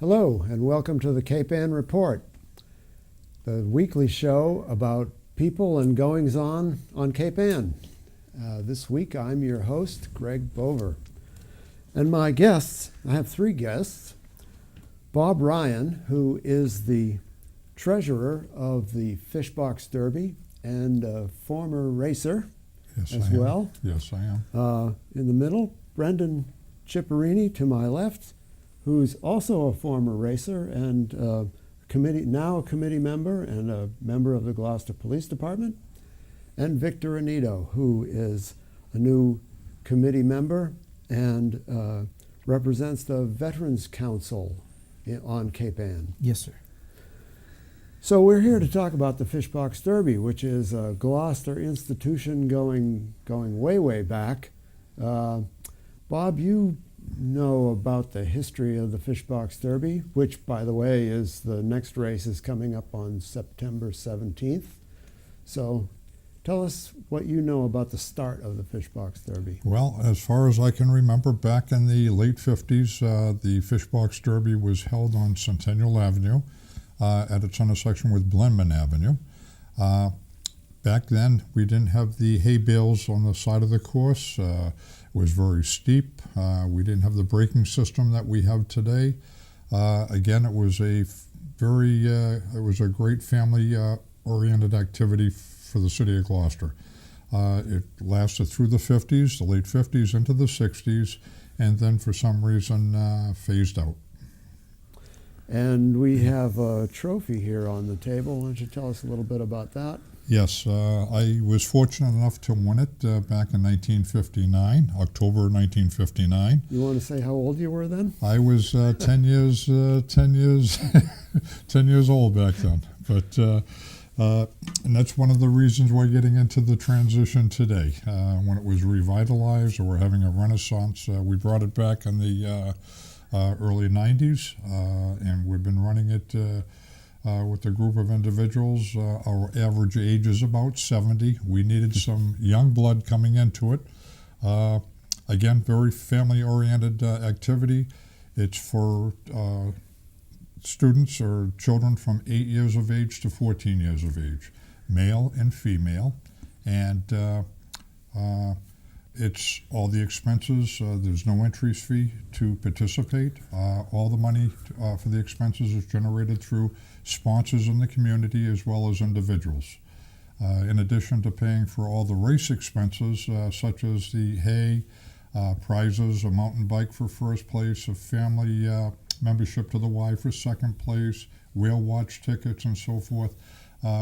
Hello, and welcome to the Cape Ann Report, the weekly show about people and goings-on Cape Ann. This week, I'm your host, Greg Bover. And my guests, I have three guests. Bob Ryan, who is the treasurer of the Fishbox Derby and a former racer as well. Yes, I am. In the middle, Brendan Chipperini to my left, who's also a former racer and now a committee member and a member of the Gloucester Police Department, and Victor Anito, who is a new committee member and represents the Veterans Council on Cape Ann. Yes, sir. So we're here to talk about the Fishbox Derby, which is a Gloucester institution going way, way back. Bob, you know about the history of the Fishbox Derby, which, by the way, is the next race is coming up on September 17th. So tell us what you know about the start of the Fishbox Derby. Well, as far as I can remember, back in the late 50s, the Fishbox Derby was held on Centennial Avenue at its intersection with Blenman Avenue. Back then, we didn't have the hay bales on the side of the course. It was very steep. We didn't have the braking system that we have today. Again, it was a great family-oriented activity for the city of Gloucester. It lasted through the 50s, the late 50s into the 60s, and then for some reason phased out. And we have a trophy here on the table. Why don't you tell us a little bit about that? Yes, I was fortunate enough to win it back in 1959, October 1959. You want to say how old you were then? I was 10 years old back then. But and that's one of the reasons we're getting into the transition today. When it was revitalized, or we're having a renaissance, we brought it back in the early 90s, and we've been running it with a group of individuals. Our average age is about 70. We needed some young blood coming into it. Again, very family-oriented activity. It's for students or children from 8 years of age to 14 years of age, male and female. And it's all the expenses. There's no entry fee to participate. All the money for the expenses is generated through sponsors in the community as well as individuals. In addition to paying for all the race expenses, such as the hay, prizes, a mountain bike for first place, a family membership to the Y for second place, whale watch tickets, and so forth.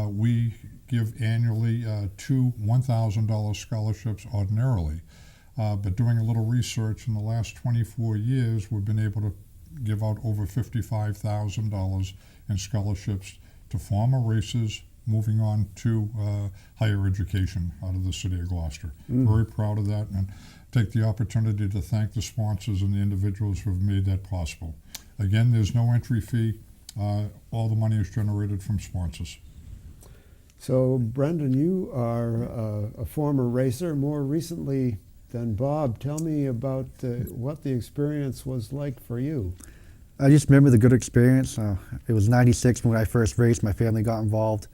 We give annually two $1,000 scholarships ordinarily. But doing a little research in the last 24 years, we've been able to give out over $55,000 in scholarships to former racers moving on to higher education out of the city of Gloucester. Very proud of that, and take the opportunity to thank the sponsors and the individuals who have made that possible. Again, there's no entry fee. All the money is generated from sponsors. So, Brendan, you are a former racer, more recently than Bob. Tell me about what the experience was like for you. I just remember the good experience. It was 96 when I first raced. My family got involved.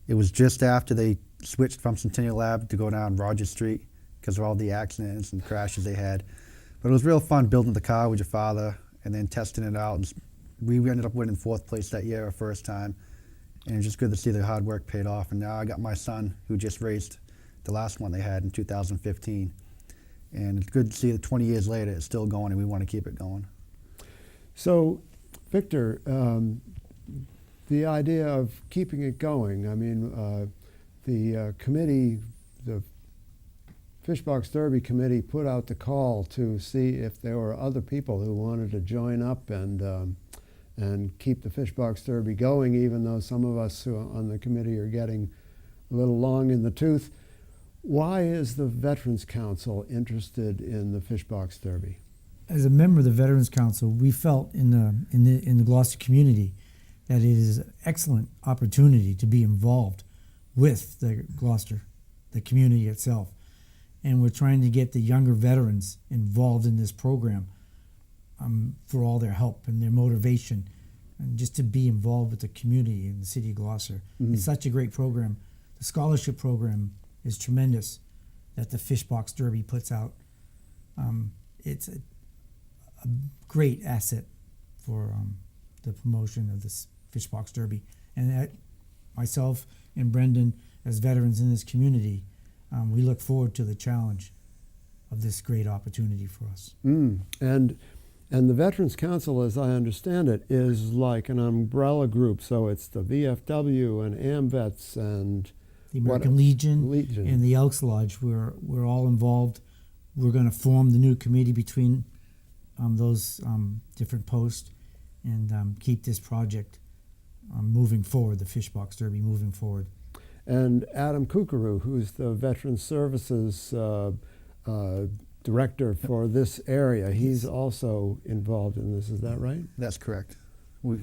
It was just after they switched from Centennial Ave to go down Rogers Street because of all the accidents and crashes they had. But it was real fun building the car with your father and then testing it out. And we ended up winning 4th place that year, our first time. And it's just good to see the hard work paid off. And now I got my son, who just raced the last one they had in 2015. And it's good to see that 20 years later it's still going, and we want to keep it going. So, Victor, the idea of keeping it going, I mean, the committee, the Fishbox Derby committee put out the call to see if there were other people who wanted to join up and keep the Fishbox Derby going, even though some of us who are on the committee are getting a little long in the tooth. Why is the Veterans Council interested in the Fishbox Derby? As a member of the Veterans Council, we felt in the Gloucester community that it is an excellent opportunity to be involved with the Gloucester, the community itself. And we're trying to get the younger veterans involved in this program. for all their help and their motivation, and just to be involved with the community in the city of Gloucester. It's such a great program. The scholarship program is tremendous that the Fishbox Derby puts out. It's a great asset for the promotion of this Fishbox Derby. And that myself and Brendan, as veterans in this community, we look forward to the challenge of this great opportunity for us. And the Veterans Council, as I understand it, is like an umbrella group. So it's the VFW and AMVETS and The American Legion, Legion. and the Elks Lodge, we're all involved. We're going to form the new committee between those different posts and keep this project moving forward, the Fishbox Derby moving forward. And Adam Kukuru, who's the Veterans Services Director for this area, he's also involved in this, is that right? That's correct.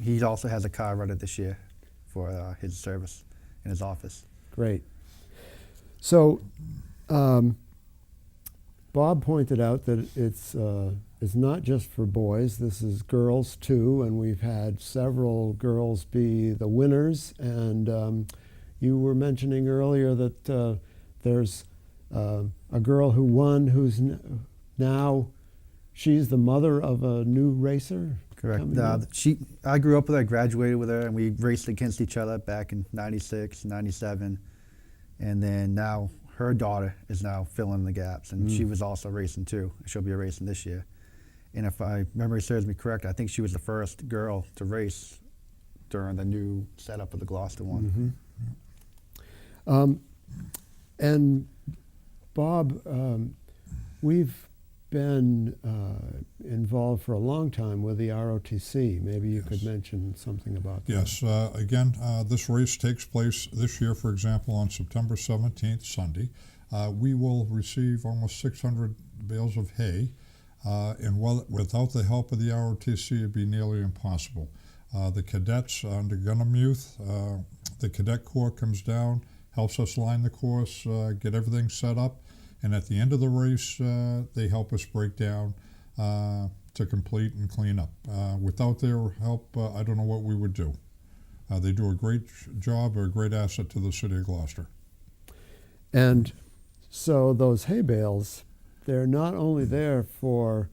He also has a car rented this year for his service in his office. Great. So, Bob pointed out that it's not just for boys. This is girls too, and we've had several girls be the winners. And you were mentioning earlier that there's a girl who won, who's now she's the mother of a new racer. Correct. coming up. I grew up with her, I graduated with her, and we raced against each other back in '96, '97. And then now her daughter is now filling the gaps, and she was also racing too. She'll be racing this year. And if my memory serves me correct, I think she was the first girl to race during the new setup of the Gloucester one. And Bob, we've been involved for a long time with the ROTC. Maybe you could mention something about that. Yes, again, this race takes place this year, for example, on September 17th, Sunday. We will receive almost 600 bales of hay, and without the help of the ROTC, it'd be nearly impossible. The cadets under Gunham Youth, the cadet corps comes down, helps us line the course, get everything set up, and at the end of the race, they help us break down to complete and clean up. Without their help, I don't know what we would do. They do a great job, or a great asset to the city of Gloucester. And so those hay bales, they're not only there for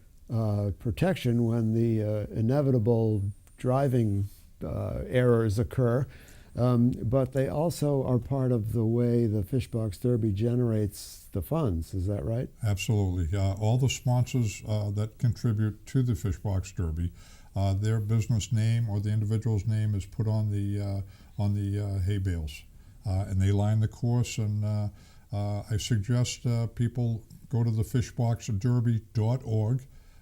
protection when the inevitable driving errors occur, but they also are part of the way the Fishbox Derby generates the funds. Is that right? Absolutely. All the sponsors that contribute to the Fishbox Derby, their business name or the individual's name is put on the hay bales, and they line the course. And I suggest people go to the fishboxderby.org,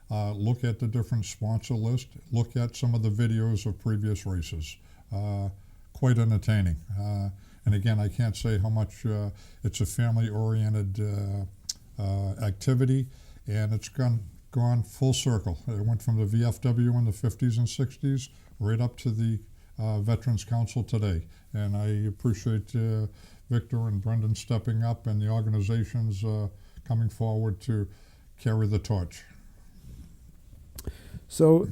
look at the different sponsor list, look at some of the videos of previous races. Quite entertaining. And again, I can't say how much it's a family-oriented activity, and it's gone full circle. It went from the VFW in the 50s and 60s right up to the Veterans Council today. And I appreciate Victor and Brendan stepping up and the organizations coming forward to carry the torch. So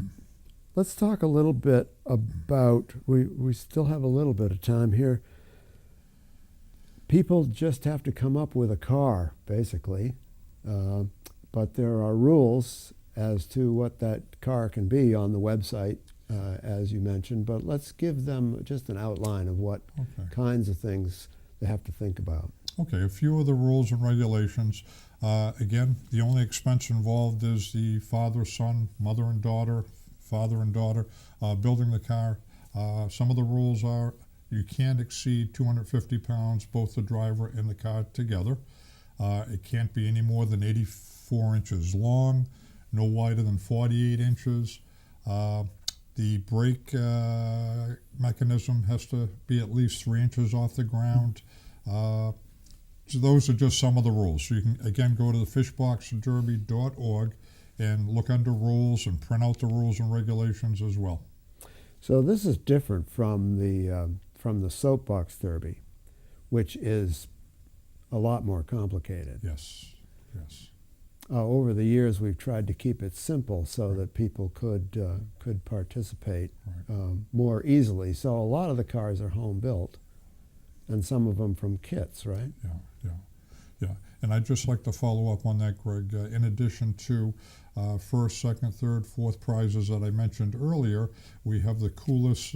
let's talk a little bit about, we still have a little bit of time here. People just have to come up with a car, basically, but there are rules as to what that car can be on the website, as you mentioned, but let's give them just an outline of what kinds of things they have to think about. Okay, a few of the rules and regulations. Again, the only expense involved is the father, son, mother and daughter, father and daughter building the car. Some of the rules are you can't exceed 250 pounds, both the driver and the car together. It can't be any more than 84 inches long, no wider than 48 inches. The brake mechanism has to be at least 3 inches off the ground. So those are just some of the rules. So you can, again, go to the fishboxderby.org and look under rules and print out the rules and regulations as well. So this is different from the Soapbox Derby, which is a lot more complicated. Yes, yes. over the years, we've tried to keep it simple so that people could participate Right. more easily. So a lot of the cars are home built, and some of them from kits, right? Yeah. And I'd just like to follow up on that, Greg. In addition to first, second, third, fourth prizes that I mentioned earlier, we have the coolest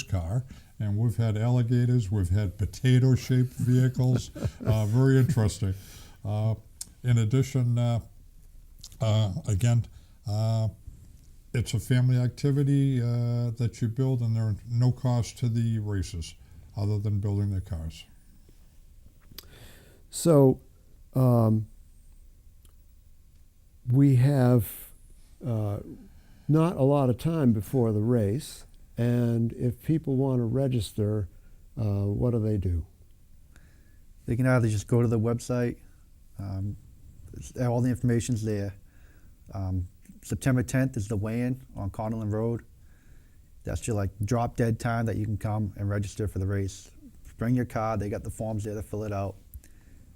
car, and we've had alligators, we've had potato-shaped vehicles. Very interesting. In addition, again, it's a family activity that you build, and there are no cost to the races other than building the cars. So we have not a lot of time before the race, and if people want to register, what do they do? They can either just go to the website. All the information's there. September 10th is the weigh-in on Connellan Road. That's your drop dead time that you can come and register for the race. Bring your car. They got the forms there to fill it out.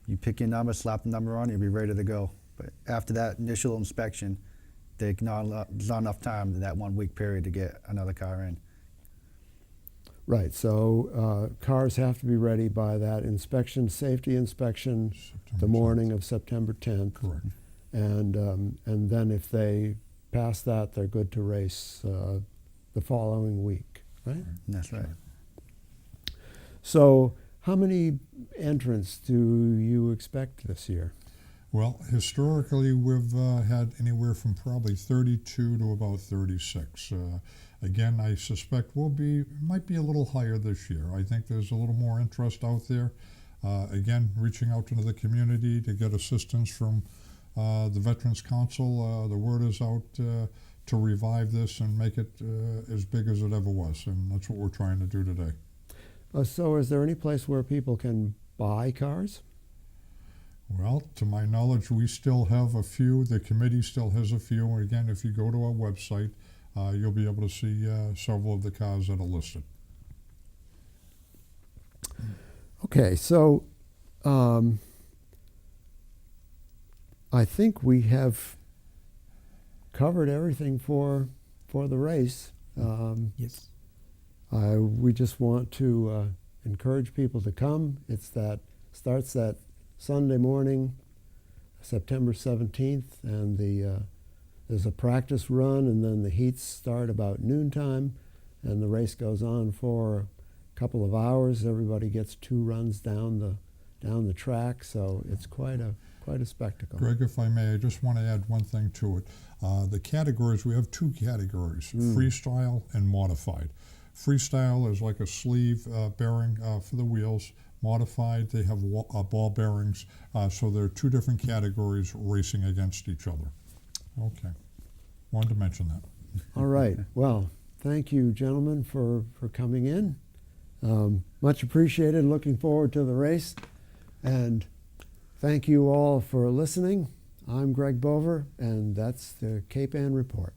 You pick your number, slap the number on, you'll be ready to go. But after that initial inspection, there's not enough time in that 1 week period to get another car in. Right, so cars have to be ready by that inspection, safety inspection, September the morning of September 10th. Correct. And then if they pass that, they're good to race the following week, right? And that's right. So how many entrants do you expect this year? Well, historically, we've had anywhere from probably 32 to about 36. Again, I suspect might be a little higher this year. I think there's a little more interest out there. Again, reaching out to the community to get assistance from the Veterans Council. The word is out to revive this and make it as big as it ever was, and that's what we're trying to do today. So is there any place where people can buy cars? Well, to my knowledge, we still have a few. The committee still has a few. Again, if you go to our website, you'll be able to see several of the cars that are listed. Okay, so I think we have covered everything for the race. Yes. We just want to encourage people to come. Starts that Sunday morning, September 17th, and there's a practice run, and then the heats start about noontime, and the race goes on for a couple of hours. Everybody gets 2 runs down the track, so it's quite a spectacle. Greg, if I may, I just want to add one thing to it. The categories, we have 2 categories, freestyle and modified. Freestyle is like a sleeve bearing for the wheels. Modified, they have ball bearings, so there are 2 different categories racing against each other. Okay, wanted to mention that. All right. Well, thank you, gentlemen, for coming in. Much appreciated. Looking forward to the race. And thank you all for listening. I'm Greg Bover, and that's the Cape Ann Report.